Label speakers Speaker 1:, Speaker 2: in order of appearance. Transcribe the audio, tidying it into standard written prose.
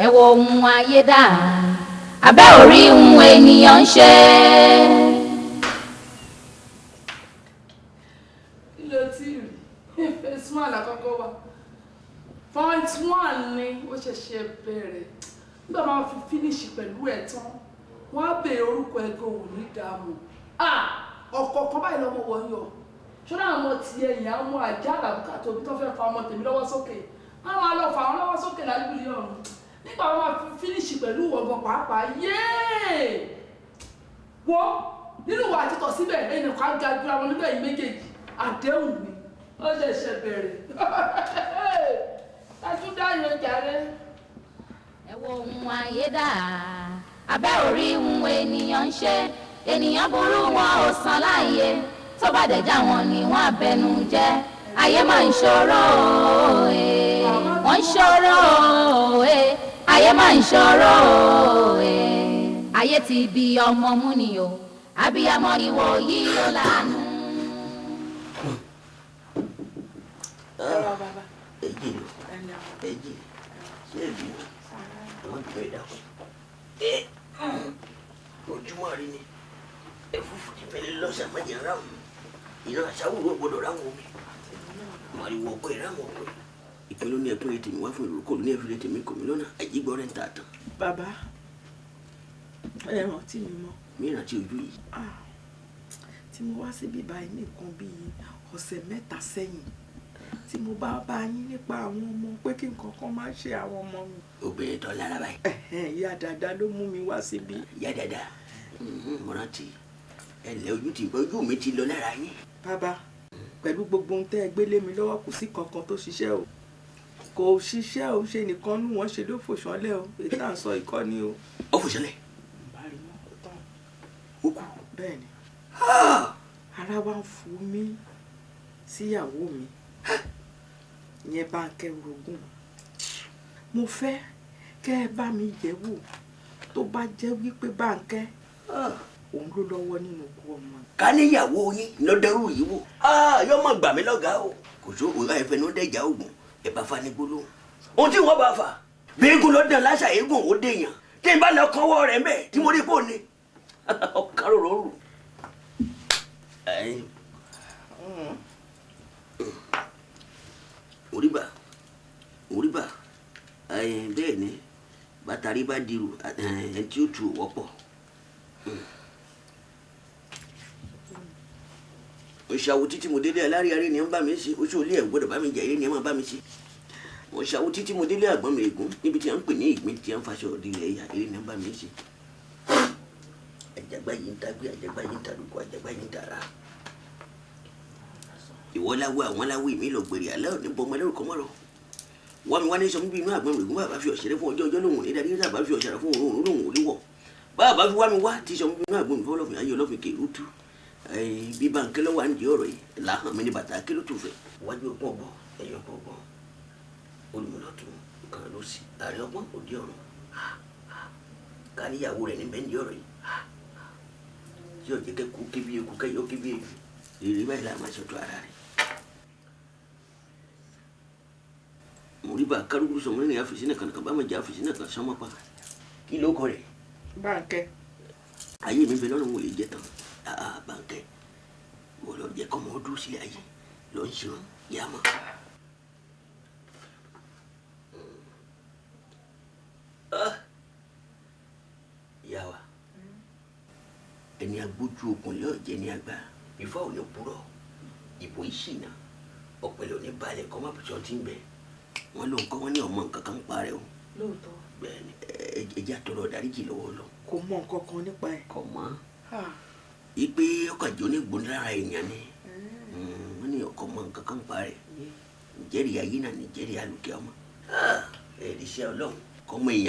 Speaker 1: ẹ wo ohun ayé dà abẹ́ orí ohun ènìyàn ń ṣe.
Speaker 2: ilé tí rí phase 1 àkọ́kọ́ wa point 1 ni ó ṣẹ̀ṣẹ̀ bẹ̀rẹ̀ nígbà máa fi fínísì pẹ̀lú ẹ̀ tán wọ́n á bèèrè orúkọ ẹgbẹ́ òun ní ìdààmú ọ̀kọ̀ọ̀kan báyìí lọ́mọ wọ̀ yọ ṣọ́nà àwọn ti ẹ̀yìn àwọn àjá àlàbùkà tóbi tó fẹ́ fa ọmọ tèmi lọ́wọ́ sókè wọ́n máa lọ fà wọ́n lọ́wọ́ sókè lágbèlè ọ̀run nígbà wọn máa fi fínísì pẹ̀lú ọgbọ̀n pàápàá yéè wọ́n nínú wa àti tọ̀ síbẹ̀ ẹnì kan ga ju àwọn níbẹ̀ yìí méjèèjì àdéhùn ni ó ṣẹ̀ṣẹ̀ bẹ̀rẹ̀ dájúdá yẹn jàre.
Speaker 1: ẹ wo ohun ayé dà abẹ́ orí ohun ènìyàn ń ṣe ènìyàn burú wọn ò san láàyè tó bá dẹ̀já wọn ni wọ́n abẹnu jẹ́ ayé máa ń ṣòro wọ́n ń ṣòro ayé máa ń ṣòro ayé ti bí ọmọ mú ni o abiyamọ ìwọ yìí ó lànà.
Speaker 3: èjì ṣé èbí àwọn ìgbẹ́ ìdàpọ̀ ojúmọ́ rí ni ẹ̀fúfú ti fẹ́ lọ́sàn mọ́jà ráhùn iná àṣàwòrán gbọ́dọ̀ ráhùn omi màrìwọ̀ ọ̀pọ̀ ìráhùn ọ̀pọ̀ ìpín ló ní ẹ̀tọ́ ètè mi wá fún ìlú kò ní ẹ̀fọ́ ètè mi kò mí lọ́nà àjígbọ́ rẹ̀ ń ta àtàn.
Speaker 4: bàbá ẹ rántí mi mọ́.
Speaker 3: mi rántí ojú yìí.
Speaker 4: tí mo wá síbí báyìí nìkan bíi ọ̀sẹ̀ mẹ́ta sẹ́yìn tí mo bá bá yín nípa àwọn ọmọ pé kí nǹkan kan má ṣe àwọn ọmọ mi.
Speaker 3: obìnrin tó lára báyìí.
Speaker 4: ìyá dàda ló mú mi wá síbí.
Speaker 3: ìyá dàda mo rántí ẹ̀lẹ́ ojú mi ti lọ lára yín.
Speaker 4: bàbá pẹ̀lú gbogbo ohun tẹ́ ẹ gbélé mi lọ́wọ́ kò sí kankan tó ṣiṣẹ́ o kò ṣiṣẹ́ o ṣe nìkan nú wọn ṣe ló fòṣánlẹ̀ o ètò à ń sọ ìkọ́ni o.
Speaker 3: ó fòṣánlẹ̀.
Speaker 4: bàrí mọ́ kó tán.
Speaker 3: ó kú.
Speaker 4: bẹ́ẹ̀ ni ara wa ń fu mí síyàwó mi ìyẹn Bánkẹ́ orogún mo fẹ́ kẹ́ ẹ bá mi yẹ̀ wò tó bá jẹ́ wípé Bánkẹ́ òun ló lọ́wọ́ nínú ikú ọmọ.
Speaker 3: ká níyàwó yín lọ́dẹ́rù yìí wò yóò mọ̀ gbà mí lọ́gàá o kò só òun àìfẹ́ ní ó dẹ̀jà oògùn ẹ̀ bá fa ní gbólóhùn. ohun tí wọ́n bá fà bí eégún ló dán láṣà eégún ó dèèyàn tí n bá lọ kọ́wọ́ rẹ̀ mbẹ́ tí mo rí pò ní ọ̀kárò rọrùn. oríbà bẹ́ẹ̀ ni bàtàrí bá dirù ẹni tí ó tu wọ́pọ̀. oṣàwò títí mo délé aláríyárí ni ẹ ń bá mi ṣe oṣù olé ẹ̀ gbọ́dọ̀ bá mi jẹ eré ni ẹ máa bá mi ṣe. oṣàwò títí mo délé àgbọ̀n mi ègún níbi tí a ń pè ní ìgbín tí a ń faṣọ òdìlẹ̀ ẹ̀yà eré ni ẹ ń bá mi ṣe. àjàgbá yìí ń tagbé àjàgbá yìí ń tàlùkù àjàgbá yìí ń tàrà. ìwọ láwo àwọn láwo ìmí lọ gbèrè àlẹ́ òní bọ́ ọmọ lórúkọ mọ́rọ̀ wọ́n mi wá ní sọmú bí inú àgbọ̀n rẹ̀ gún bàbá fi ọ̀ṣẹ̀rẹ̀ fún ọjọ́ lòun ní dáadé bàbá fi ọ̀ṣẹ̀rẹ̀ fún òun lòun ò léwọ̀ bàbá fi wá mi wá tí sọmú bí inú àgbọ̀n mi fọ́ lọ́fìn ayé ọlọ́fìn kèrú tú bí báńkì lọ́wọ́ à ń di ọ̀rọ̀ yìí làhàn mi ní bàtà kí ló tún fẹ́. wájú ọgbọ́n bọ̀ ẹ̀yọ́ ọgbọ́n bọ̀ olùmọ̀lọ́tún kan ló sì àárẹ̀ ọgbọ́n òdi ọ̀run káníyàwó rẹ̀ ní bẹ́ẹ̀ ń di ọ̀rọ̀ yìí tí ọ̀jẹ̀ kẹ́kọ̀ọ́ kébí eku kẹ́yọ́ kébí eku èrè báyìí láà máa ṣètò ara rẹ̀. moriba kárùkù sọmọ ní àfìsí náà kànàkàn bá máa jẹ àfìsí náà kàn sọmọ pa kí ló kọ rẹ̀.
Speaker 4: Báńkẹ́.
Speaker 3: ayé mi bẹ lọ́rùn wò lè jẹ tán Báńkẹ́ wò lọ jẹ kọ́mọ ọdún sílẹ̀ ayé lọ ń ṣe yá mọ́. ìyá wa ẹni agbójú okùn lé ọ̀jẹ̀ ní àgbà ìfọ̀ ò ní purọ́ ìbò ìṣìnà ọ̀pẹ̀lẹ̀ ò ní balẹ̀ kọ́ má bùsọ̀ tí ń bẹ̀ wọ́n ló ń kọ́ wọ́n ní ọmọ nǹkan kan ń parẹ́ o.
Speaker 4: lóòótọ́.
Speaker 3: bẹ́ẹ̀ni ẹjẹ́ àtọ̀rọ̀ dáríjì lọ́wọ́ lọ.
Speaker 4: kò mọ nǹkan kan nípa ẹ̀.
Speaker 3: kò mọ̀ ipe ọkàjọ́ ní gbónára èèyàn ni wọ́n ní ọkọ̀ mọ nǹkan kan ń parẹ́ Nàìjíríà yìí náà Nàìjíríà lùkẹ́ ọmọ ẹ̀ẹ́dì iṣẹ́ Ọlọ́run kọ́ mọ èèyàn.